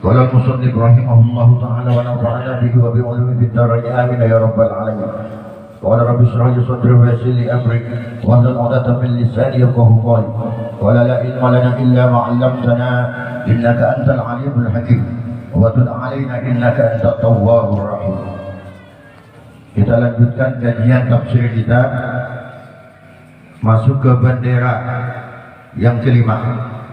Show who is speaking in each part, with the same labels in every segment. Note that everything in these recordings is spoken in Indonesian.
Speaker 1: قال المصنف رحمه الله تعالى ونفعنا به وبعلومه في الدارين آمين يا رب العالمين. قال رب اشرح لي صدري ويسر لي امري واحلل عقدة من لساني يفقهوا قولي. قال لا علم لنا الا ما علمتنا انك انت العليم الحكيم وتب علينا innaka antat tawwabur rahim. Kita lanjutkan kajian tafsir kita, masuk ke bendera yang kelima.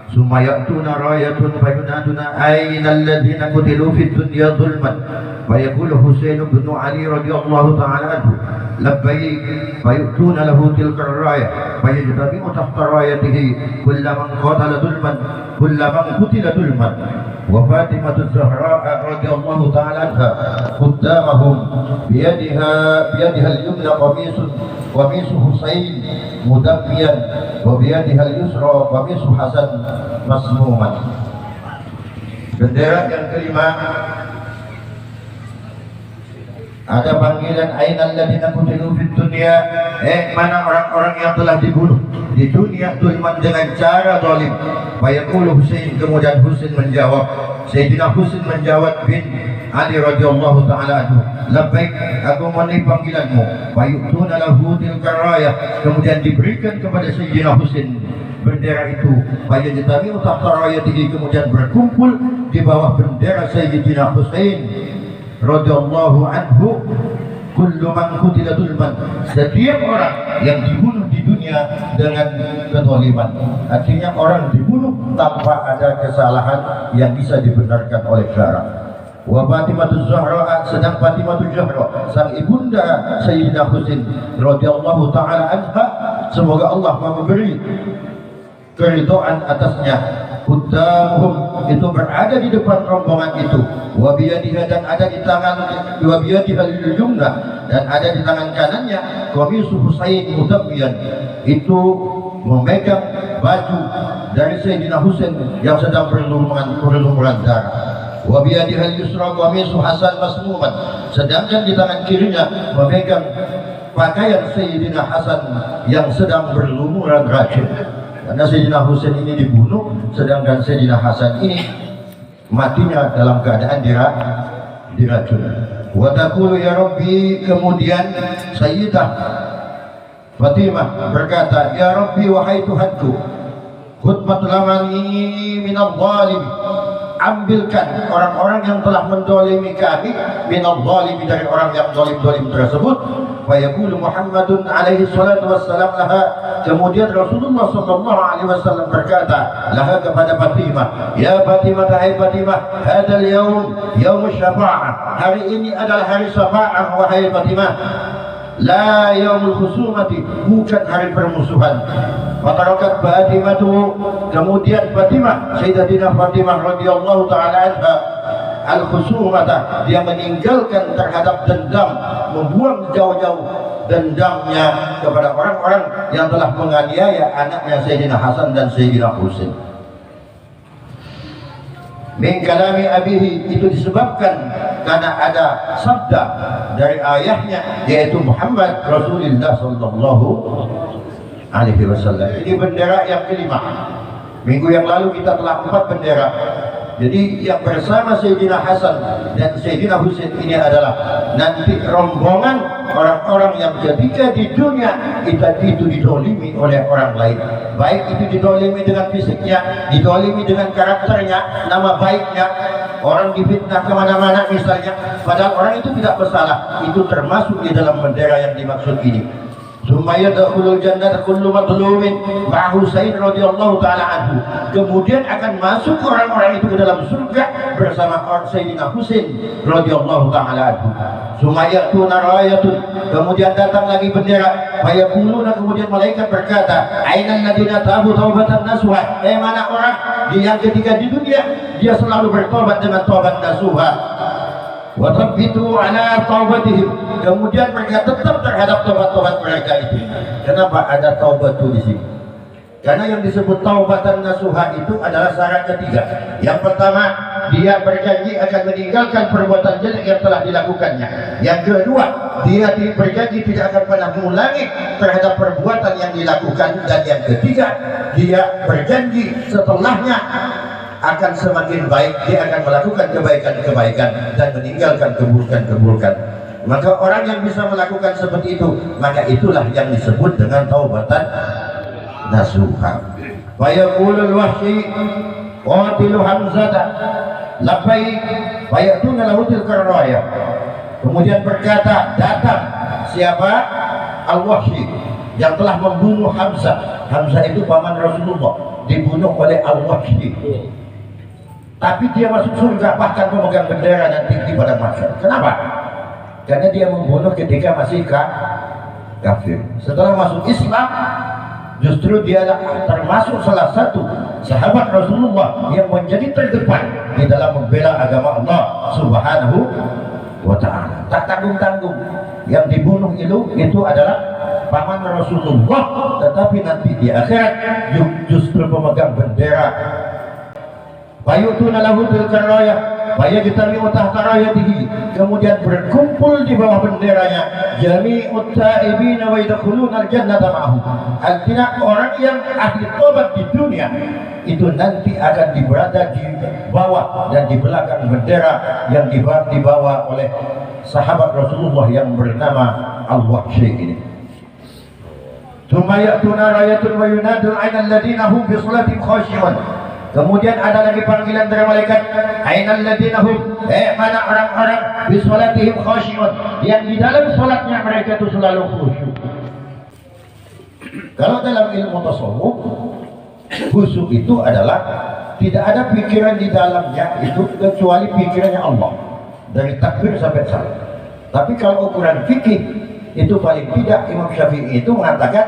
Speaker 1: Sumayatuna rayatun fayunaduna aina alladhina qutilu fid dunya zulman fayaqulu Husain bin Ali radhiyallahu ta'ala anhu labbaik fayutuna lahu tilka ar-rayah fayajtabi'u tahta rayatihi kullaman qatala zulman kullaman qutila zulman. Wa Fatimah az-Zahra radhiyallahu ta'ala anha qaddamahum biyadiha al-yumna qamis Husain mudabbiyan wa biyadiha al-yusra qamis Hasan masmuman. Bendera yang kelima ada panggilan ainal ladina qutilu fid dunya, mana orang-orang yang telah dibunuh di dunia zulman dengan cara zalim. Fayaqulu Husain, kemudian Husain menjawab, Sayyidina Husain menjawab bin Ali radhiyallahu ta'ala anhu, labbaik, aku memenuhi panggilanmu. Fayu'tuna lahu tilka rayah, kemudian diberikan kepada Sayyidina Husain bendera itu. Fayajtami'u tahta rayatihi, kemudian berkumpul di bawah bendera Sayyidina Husain radhiyallahu anhu. Kullu man qutila zulman, setiap orang yang dibunuh di dunia dengan kezaliman, artinya orang dibunuh tanpa ada kesalahan yang bisa dibenarkan oleh syara. Wa Fatimah az-Zahra, sedang Fatimah az-Zahra sang ibunda Sayyidina Husain radhiyallahu ta'ala anha, semoga Allah memberi keridhaan atasnya. Quddamuhum, itu berada di depan rombongan itu. Wa biyadiha, dan ada di tangan, wa biyadiha al-yumna, dan ada di tangan kanannya qamis Husain mudabbiyan, itu memegang baju dari Sayyidina Husain yang sedang berlumuran darah. Wa biyadiha al-yusra qamis Hasan masmuman, sedangkan di tangan kirinya memegang pakaian Sayyidina Hasan yang sedang berlumuran racun. Karena Sayyidina Husain ini dibunuh, sedangkan Sayyidina Hasan ini matinya dalam keadaan diracun. Wa taqulu ya Rabbi, kemudian Sayyidah Fatimah berkata, ya Rabbi, wahai Tuhanku, khutmat lamani minal zalim, ambilkan orang-orang yang telah mendolimi kami, minal zalim, dari orang yang zalim-zalim tersebut. Fayaqulu Muhammadun alaihi salatu wassalam laha, kemudian Rasulullah sallallahu alaihi wasallam berkata laha kepada Fatimah, ya Fatimah, hai Fatimah, hadzal yaum syafa'ah, hari ini adalah hari syafa'ah wahai Fatimah, la yaumul khusumati, bukan hari permusuhan. Fatarakat Fatimah, kemudian Fatimah, Sayyidatina Fatimah radhiyallahu ta'ala anha, al-khusumata, dia meninggalkan terhadap dendam, membuang jauh-jauh dendamnya kepada orang-orang yang telah menganiaya anaknya Sayyidina Hasan dan Sayyidina Husain. Min kalami abihi, itu disebabkan karena ada sabda dari ayahnya, yaitu Muhammad Rasulullah sallallahu alaihi wasallam. Ini bendera yang kelima. Minggu yang lalu kita telah 4 bendera. Jadi yang bersama Sayyidina Hasan dan Sayyidina Husain ini adalah nanti rombongan orang-orang yang ketika di dunia itu didolimi oleh orang lain, baik itu didolimi dengan fisiknya, didolimi dengan karakternya, nama baiknya, orang difitnah kemana-mana misalnya, padahal orang itu tidak bersalah, itu termasuk di dalam bendera yang dimaksud ini. Sumaya dakhulul jannah kullu madlumin ma'a Husain radhiyallahu ta'ala anhu, kemudian akan masuk orang-orang itu ke dalam surga bersama Sayyidina Husain radhiyallahu ta'ala anhu. Sumaya tunarayatun, kemudian datang lagi bendera, fayaquluna, kemudian malaikat berkata, ainal ladina tabu taubatan nasuha, mana orang yang ketika di dunia dia selalu bertobat dengan taubat nasuha. Wa tabbitu ala taubatihim, kemudian mereka tetap terhadap taubat-taubat mereka itu. Kenapa ada taubat itu di sini? Karena yang disebut taubatan nasuha itu adalah syarat ketiga. Yang pertama, dia berjanji akan meninggalkan perbuatan jelek yang telah dilakukannya. Yang kedua, dia berjanji tidak akan pernah mengulangi terhadap perbuatan yang dilakukan. Dan yang ketiga, dia berjanji setelahnya akan semakin baik, dia akan melakukan kebaikan-kebaikan dan meninggalkan keburukan-keburukan. Maka orang yang bisa melakukan seperti itu, maka itulah yang disebut dengan taubatan nasuha. Wa yaqulul Wahsy qatilu Hamzah labbaik wa ya'tuna lahu tilka rayah. Kemudian berkata, datang siapa? Al-Wahsy yang telah membunuh Hamzah. Hamzah itu paman Rasulullah, dibunuh oleh Al-Wahsy. Tapi dia masuk surga, bahkan memegang bendera dan tinggi pada mahsyar. Kenapa? Karena dia membunuh ketika masih kafir. Setelah masuk Islam, justru dia termasuk salah satu sahabat Rasulullah yang menjadi terdepan di dalam membela agama Allah Subhanahu wa ta'ala. Tak tanggung-tanggung. Yang dibunuh itu adalah paman Rasulullah, tetapi nanti di akhirat justru pemegang bendera. Fayutuna lahu tilka rayah fayajtami'u tahta rayatihi, kemudian berkumpul di bawah benderanya jami'ut ta'ibina wa yadkhuluna al-jannata ma'ahu. Artinya orang yang ahli tobat di dunia itu nanti akan berada di bawah dan di belakang bendera yang dibawa oleh sahabat Rasulullah yang bernama Al-Wahsy ini. Tsumma ya'tuna rayatun wa yunadul 'ainal ladina hum bi sholatin khashi'un. Kemudian ada lagi panggilan dari malaikat, ainal ladina hum, mana orang-orang bi sholatihim khashi'un, yang di dalam sholatnya mereka itu selalu khusyuk. Kalau dalam ilmu tasawuf, khusyuk itu adalah tidak ada pikiran di dalamnya itu kecuali pikirannya Allah dari takbir sampai salam. Tapi kalau ukuran fikih itu paling tidak Imam Syafi'i itu mengatakan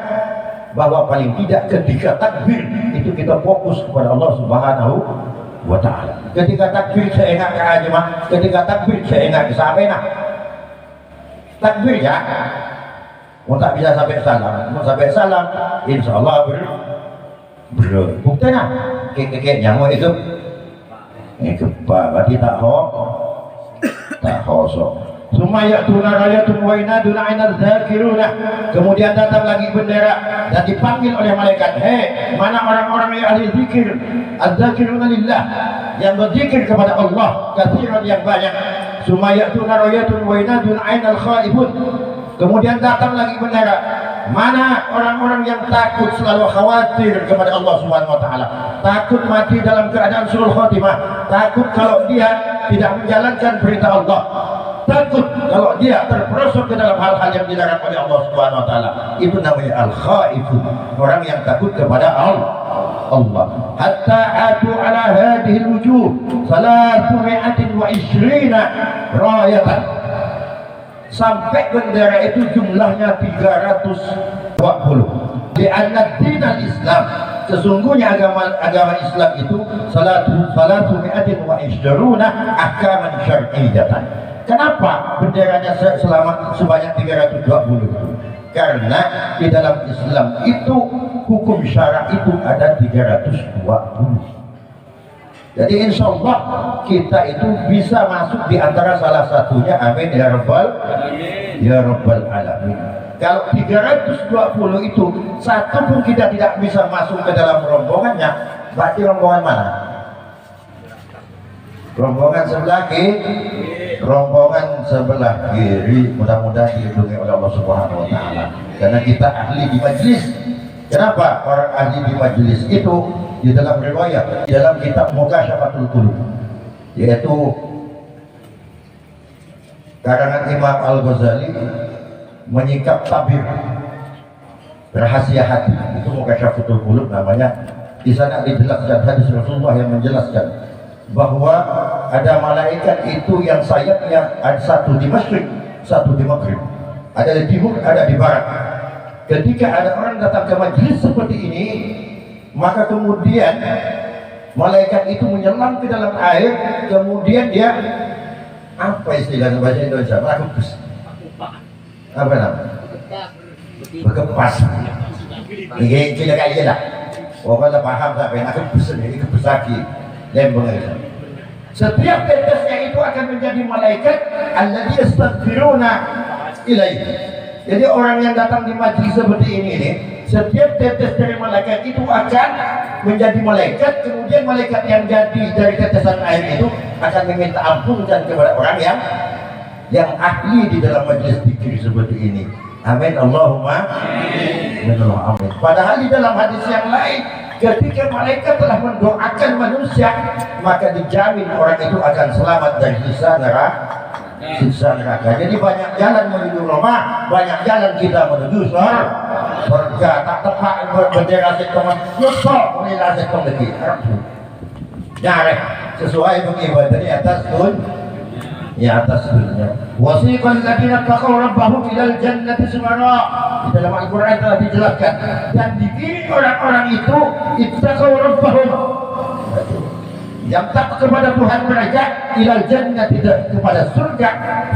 Speaker 1: bahwa paling tidak ketika takbir itu kita fokus kepada Allah Subhanahu wa ta'ala. Ketika takbir seenak ke ajmah, ketika takbir seenak ke sabena. Takbir ya, mau tak bisa sampai salam, mau sampai salam, insya Allah bukti nah, kekeknya mau itu berarti tak kosong. Sumaya tunarayatun wa inadun ainal dzakiruna. Kemudian datang lagi bendera dan dipanggil oleh malaikat, mana orang-orang yang ahli zikir, az-zakiruna lillah, yang berzikir kepada Allah katsiran, yang banyak. Sumaya tunarayatun wa inadun ainal khaifun. Kemudian datang lagi bendera, mana orang-orang yang takut, selalu khawatir kepada Allah Subhanahu wa ta'ala, takut mati dalam keadaan sulul khotimah, takut kalau dia tidak menjalankan perintah Allah, takut kalau dia terperosok ke dalam hal-hal yang dilarang oleh Allah Subhanahu wa ta'ala. Itu namanya al-khaifun, orang yang takut kepada Allah. Hatta atu ala hadhihi al-wujuh 320 rayatan, sampai bendera itu jumlahnya 320. Di anna dinal Islam, sesungguhnya agama Islam itu salatu mi'atin wa isyruna ahkaman syar'iyyatan. Kenapa benderanya sebanyak 320? Karena di dalam Islam itu hukum syara itu ada 320. Jadi insya Allah kita itu bisa masuk di antara salah satunya. Amin ya rabbal alamin. Kalau 320 itu satu pun kita tidak bisa masuk ke dalam rombongannya, berarti rombongan mana? Rombongan sebelah kiri, rombongan sebelah kiri. Mudah-mudahan dilindungi oleh Allah Subhanahu wa ta'ala, karena kita ahli di majlis. Kenapa orang ahli di majlis itu? Di dalam riwayat, di dalam kitab Muqashafatul Qulub, yaitu karangan Imam Al-Ghazali, menyikap tabir rahasia hati, itu Muqashafatul Qulub namanya. Di sana dijelaskan hadis Rasulullah yang menjelaskan bahwa ada malaikat itu yang sayapnya ada satu di masyriq, satu di maghrib, ada di timur, ada di barat. Ketika ada orang datang ke majlis seperti ini, maka kemudian malaikat itu menyelam ke dalam air, kemudian dia apa istilahnya bahasa Indonesia? Berkepas. Apa namanya? Berkepas. Ini kita kayak lah. Orang paham sampai nak kepes ini kepes lagi. Lembang itu. Setiap tetesnya itu akan menjadi malaikat alladzi yastaghfiruna ilaihi. Jadi orang yang datang di majlis seperti ini setiap tetes dari malaikat itu akan menjadi malaikat, kemudian malaikat yang jadi dari tetesan air itu akan meminta ampunan kepada orang yang ahli di dalam majelis zikir seperti ini. Amin Allahumma amin. Padahal di dalam hadis yang lain, ketika malaikat telah mendoakan manusia, maka dijamin orang itu akan selamat dari siksa neraka. Jadi banyak jalan menuju Roma, banyak jalan kita menuju surga. Tak tepat bendera sekolah nyesel menilai sekolah lagi. Jarek sesuai mengibadah di atas dunia. Wasiqal ladzina taqaw rabbahum ilal jannati sumara. Di dalam Al-Qur'an telah dijelaskan, dan dikirim orang-orang itu ittaqaw rabbahum, yang takut kepada Tuhan mereka, ilal jannati, kepada surga,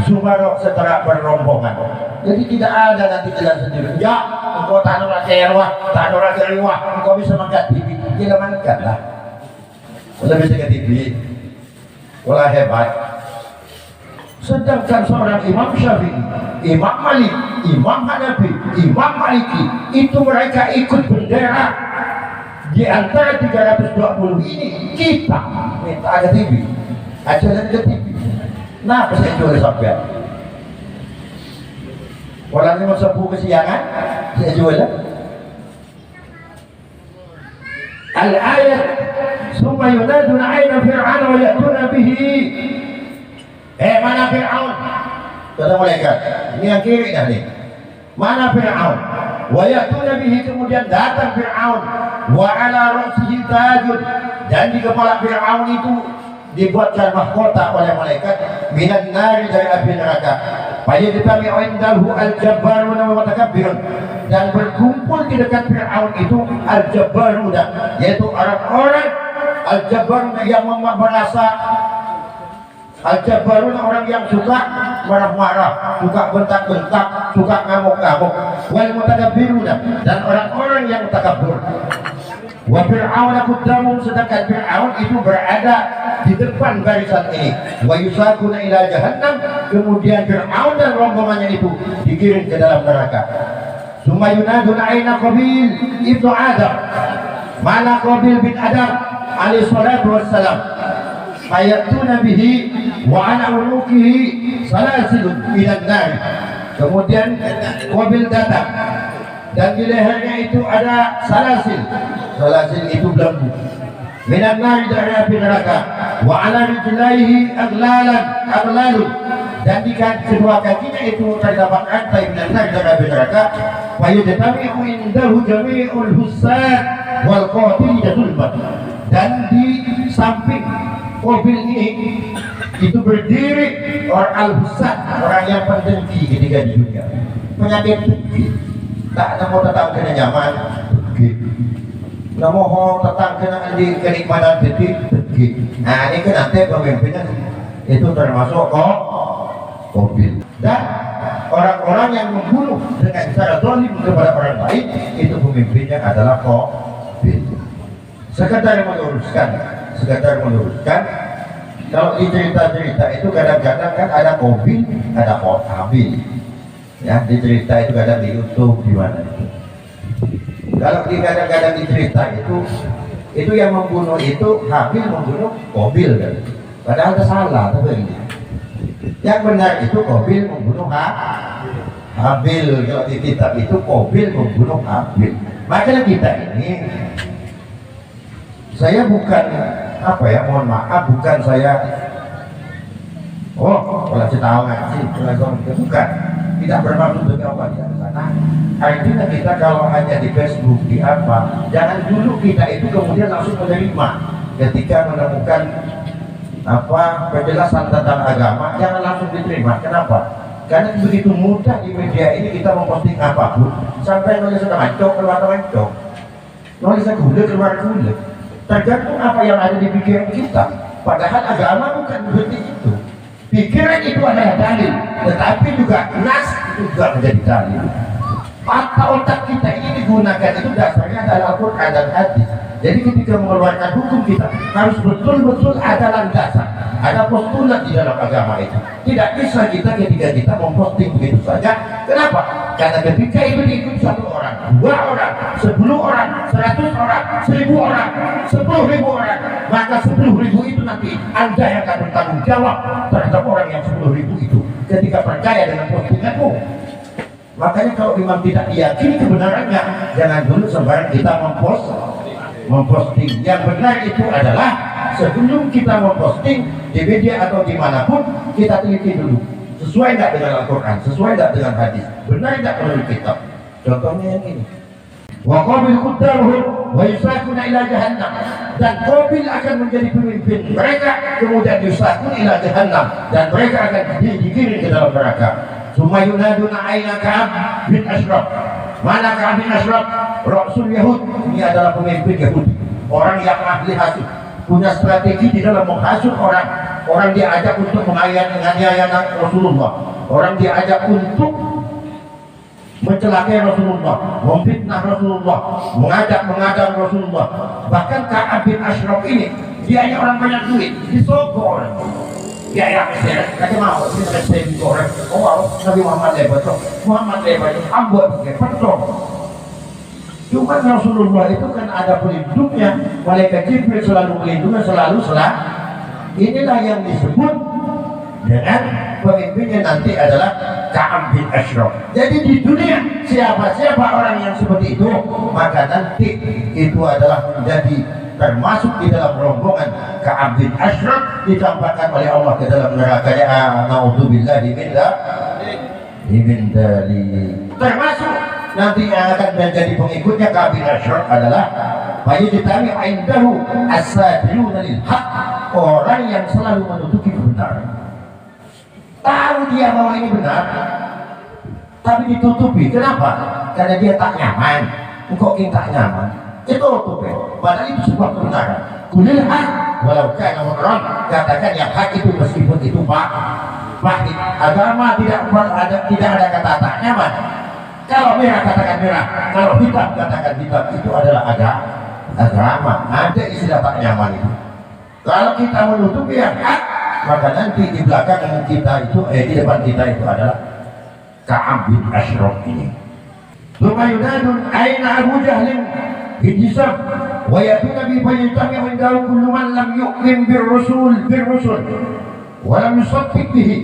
Speaker 1: sumara, secara berombongan. Jadi tidak ada nanti jalan sendiri. Ya, engkau tak ada kerwah, tak ada kerwah, engkau bisa makan TV, kita makan lah. Kalau bisa ke TV, wala hebat. Sedangkan seorang Imam Syafi'i, Imam Malik, Imam Hanafi, Imam Maliki, itu mereka ikut bendera. Di antara 320 ini kita minta ada TV, ajaran ke TV. Nah, saya jual sampai. Orang yang mau kesiangan, saya jual. Al-ayat, summa yunaduna aina fir'aun wa ya'tuna bihi. Mana Fir'aun? Kata malaikat, ini yang kiri dah nih. Mana Fir'aun? Wa ya'tuna bihi, kemudian datang Fir'aun. Wa ala ra'sihi tajun, dan di kepala Fir'aun itu dibuatkan mahkota oleh malaikat minan nari, dari api neraka. Fayajtami'u indahu al-jabbaruna wa mutakabbirun, dan berkumpul di dekat Fir'aun itu al-jabbaruna, yaitu orang-orang al-jabbaruna yang merasa, al-jabbarun orang yang suka marah-marah, suka bentak-bentak, suka ngamuk-ngamuk. Wal mutakabbiruna, dan orang-orang yang takabbur. Wa Fir'aun qaddamun, sedangkan Fir'aun itu berada di depan barisan ini. Wa yusakuna ila jahannam, kemudian Fir'aun dan rombongannya itu dikirim ke dalam neraka. Summa yunaduna aina Qabil ibnu Adam, mana Qabil bin Adam alaihi salatu wassalam. Fayatuna bihi wa ana unukihi salasilun minan nar. Kemudian Qabil datang, dan di lehernya itu ada salasil. Salasil itu belenggu. Minan nar, dari api neraka. Wa ala rijlaihi aglalun, dan di kedua kakinya itu terdapat rantai minan nar, dari api neraka. Wa yajtami'u indahu jami'ul hussad wal qatil zulman, dan di samping Qabil ini itu berdiri orang al-husad, orang yang pendengki ketika di dunia, penyakit dengki. Tak ada mau tetap kena nyaman dengki, nggak mau tetap kena di kenikmatan dengki. Nah ini kan nanti pemimpinnya itu termasuk Qabil. Dan orang-orang yang membunuh dengan cara zalim kepada orang lain, itu pemimpinnya adalah Qabil. Sekedar meluruskan, kalau di cerita-cerita itu kadang-kadang kan ada Qabil, ada Habil. Ya, di cerita itu kadang di YouTube di mana itu. Kalau di kadang-kadang di cerita itu yang membunuh itu Habil membunuh Qabil kan. Padahal itu salah, tapi ini. Yang benar itu Qabil membunuh Habil. Kalau di kitab itu Qabil membunuh Habil. Makanya kita ini, saya bukan mohon maaf, bukan saya kalau saya tahu ngaji, bukan, tidak bermaksud untuk apa di sana. Artinya kita kalau hanya di Facebook, di apa, jangan dulu kita itu kemudian langsung menerima ketika menemukan penjelasan tentang agama, jangan langsung diterima. Kenapa? Karena begitu mudah di media ini kita memposting apapun, sampai nulisnya mancok keluar mancok, nulisnya gula keluar gula. Tergantung apa yang ada di pikiran kita. Padahal agama bukan seperti itu. Pikiran itu adalah dalil, tetapi juga nas itu juga menjadi dalil. Otak kita ini digunakan itu dasarnya adalah Al-Quran dan hadis. Jadi ketika mengeluarkan hukum kita harus betul-betul ada landasan. ada postulat di dalam agama itu. Tidak bisa kita ketika kita memposting begitu saja. Kenapa? Karena ketika itu diikuti 1 orang, 2 orang, 10 orang, 100 orang, 1000 orang, 10.000 orang, maka 10.000 itu nanti Anda yang akan bertanggung jawab terhadap orang yang 10.000 itu ketika percaya dengan postinganmu. Makanya kalau memang tidak diyakini kebenarannya, jangan dulu sembarang kita memposting. Yang benar itu adalah sebelum kita memposting di media atau dimanapun, kita teliti dulu sesuai tidak dengan Al-Quran, sesuai tidak dengan hadis, benar tidak menurut kitab. Contohnya yang ini, wa qabil quddaruhum wa yusakuna ila jahannam, dan Qabil akan menjadi pemimpin mereka, kemudian yusakuna ila jahannam, dan mereka akan digiring ke dalam neraka. Summa yunaduna aina Ka'ab bin Ashraf, mana Ka'ab bin Ashraf? Rasul Yahud, ini adalah pemimpin Yahudi, orang yang ahli hasud, punya strategi di dalam menghasut orang. Orang diajak untuk menganiaya Rasulullah, orang diajak untuk mencelakai Rasulullah, memfitnah Rasulullah, mengadang Rasulullah. Bahkan Ka'ab bin Ashraf ini, dia hanya orang banyak duit, disogok orang. Ya Mesir, kata mau kita saya digoreng. Oh, Nabi Muhammad lebat, ambon, betul. Cuma Rasulullah itu kan ada pelindungnya, malaikat Jibril selalu melindungi, selalu. Inilah yang disebut dengan pemimpinnya nanti adalah Ka'ab bin Ashraf. Jadi di dunia siapa orang yang seperti itu, maka nanti itu adalah menjadi termasuk di dalam rombongan Ka'ab bin Ashraf, ditampakkan oleh Allah ke dalam neraka. Na'udzubillahi min dzalik. Termasuk nanti yang akan menjadi pengikutnya Ka'ab bin Ashraf adalah fayajtami indahu as-sadiluna lil haqq, orang yang selalu menutupi kebenaran. Tahu dia bahwa ini benar, tapi ditutupi. Kenapa? Karena dia tak nyaman. Engkau tak nyaman, itu tutupi. Padahal itu sebuah kebenaran. Kulil haq walau kana murran, katakan yang hak itu meskipun itu pahit. Agama tidak ada kata tak nyaman. Kalau merah katakan merah, kalau hitam katakan hitam. Itu adalah agama. Ada istilah tak nyaman itu. Kalau kita menutupi yang hak, maka nanti di belakang kita itu, di depan kita itu adalah Ka'ab bin Ashraf ini. Tsumma yunadun aina Abu Jahl bin Hisham wa yatuna bi faytami indahu kullu man lam yu'min bir rusul wa lam yusaddiq bihi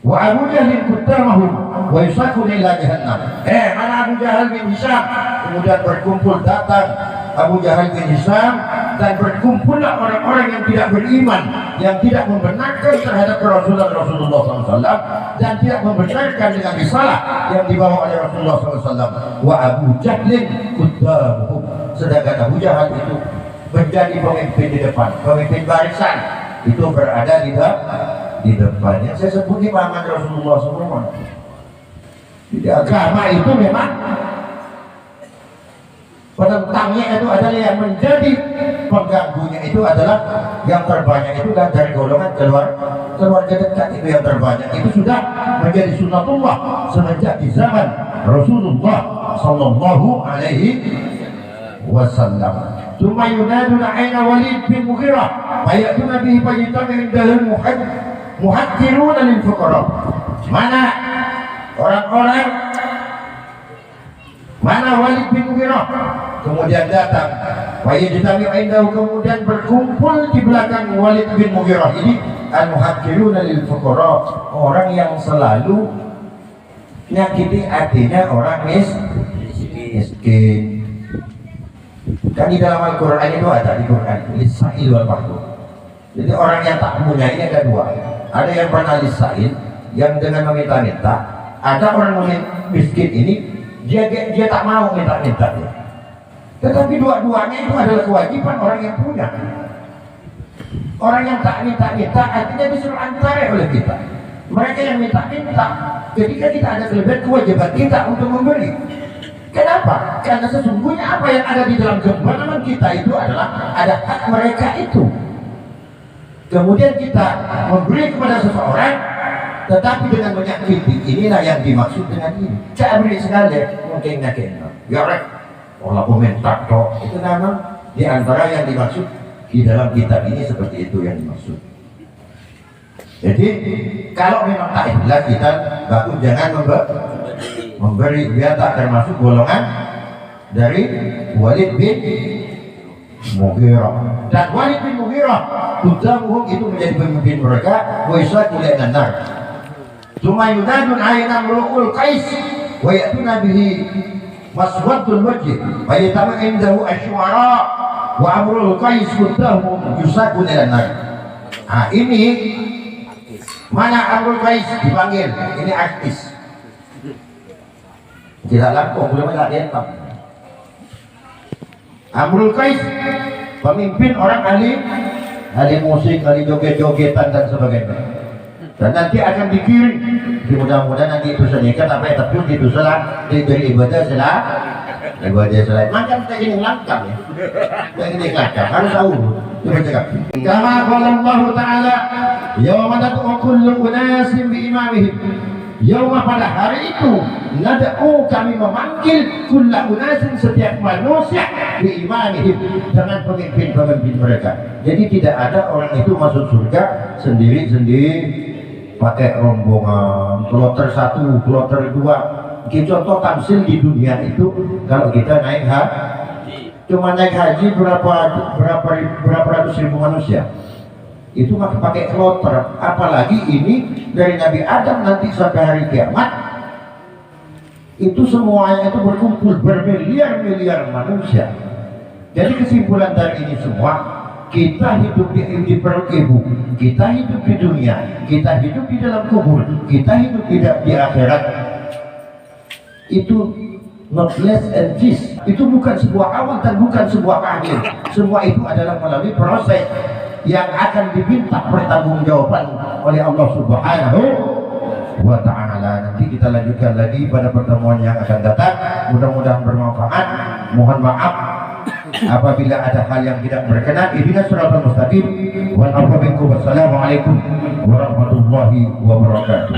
Speaker 1: wa Abu Jahl qaddamahu wa yusakun ila jahannam. Mana Abu Jahal bin Hisham? Kemudian berkumpul datang Abu Jahal bin Hisham, dan berkumpullah orang-orang yang tidak beriman, yang tidak membenarkan terhadap Rasulullah SAW, dan tidak membenarkan dengan risalah yang dibawa oleh Rasulullah SAW. Wa Abu Jahlin quddamuhum, sedangkan Abu Jahal itu menjadi pemimpin di depan, pemimpin barisan, itu berada di depannya. Saya sebut ini paman Rasulullah SAW. Di agama itu memang penentangnya itu adalah yang menjadi pengganggunya itu adalah yang terbanyak itu, dan dari golongan keluarga dekat itu yang terbanyak itu sudah menjadi sunnatullah semenjak di zaman Rasulullah Sallallahu Alaihi Wasallam. Tsumma yunaduna aina Walid bin Mughirah fayatuna bihi fayatami indahul muhakkiruna lil fuqara. Mana orang-orang, mana Walid bin Mughirah? Kemudian datang fayajtami indahu, kemudian berkumpul di belakang Walid bin Mughirah ini al-muhakkiruna lil fuqara, orang yang selalu nyakiti hatinya orang miskin. Kan di dalam Al-Quran itu ada, di Quran lisail wal mahrum. Jadi orang yang tak punya ini ada dua. Ada yang pernah lisail, yang dengan meminta-minta. Ada orang miskin ini dia tak mau minta-minta ya. Tetapi dua-duanya itu adalah kewajiban orang yang punya. Orang yang tak minta-minta artinya disuruh antara oleh kita. Mereka yang minta-minta, ketika kita ada kelebihan, kewajiban kita untuk memberi. Kenapa? Karena sesungguhnya apa yang ada di dalam genggaman kita itu adalah ada hak mereka itu. Kemudian kita memberi kepada seseorang, tetapi dengan menyakiti, inilah yang dimaksud dengan ini. Cak beri sekali, mungkin ya rek, olah komentar toh, itu nama di antara yang dimaksud di dalam kitab ini, seperti itu yang dimaksud. Jadi kalau memang tak ikhlas kita bagus jangan memberi. Dia tak termasuk golongan dari Walid bin Mughirah. Dan Walid bin Mughirah Tudamuhum itu menjadi pemimpin mereka. Wa isyakulai nanar Cuma yunadun ayna mru'ul qais wa ya'tuna bihi maswadul wajh wa yatama indahu asyuara wa amrul qais Tudamuhum yusakul nanar. Nah ini mana Amrul Qais dipanggil, ini artis. Tidak langsung, belum ada diantap. Amrul Qais, pemimpin orang ahli musik, ahli joget-jogetan dan sebagainya. Dan nanti akan dikirim. Mudah-mudahan nanti itu senikan apa yang terpun itu salah dari ibadah selain. Macam kita ini lengkap ya. Kita ini lengkap, harus tahu. Kama qala Allah Ta'ala yawma nad'u kullu unasin bi imamihim. Yawma pada hari itu nad'u kami memanggil kullu unasin setiap manusia bi imamihim dengan pemimpin-pemimpin mereka. Jadi tidak ada orang itu masuk surga sendiri-sendiri pakai rombongan kloter 1, kloter 2. Contoh tamsil di dunia itu kalau kita naik cuma naik haji berapa ratus ribu manusia itu pakai kloter, apalagi ini dari Nabi Adam nanti sampai hari kiamat itu semuanya itu berkumpul bermiliar-miliar manusia. Jadi kesimpulan dari ini semua, kita hidup di perut ibu, kita hidup di dunia, kita hidup di dalam kubur, kita hidup di akhirat. Itu not less and this. Itu bukan sebuah awal dan bukan sebuah akhir. Semua itu adalah melalui proses yang akan diminta pertanggungjawaban oleh Allah Subhanahu wa Ta'ala. Nanti kita lanjutkan lagi pada pertemuan yang akan datang. Mudah-mudahan bermanfaat. Mohon maaf apabila ada hal yang tidak berkenan. Ihdinas siratal mustaqim. Wassalamualaikum warahmatullahi wabarakatuh.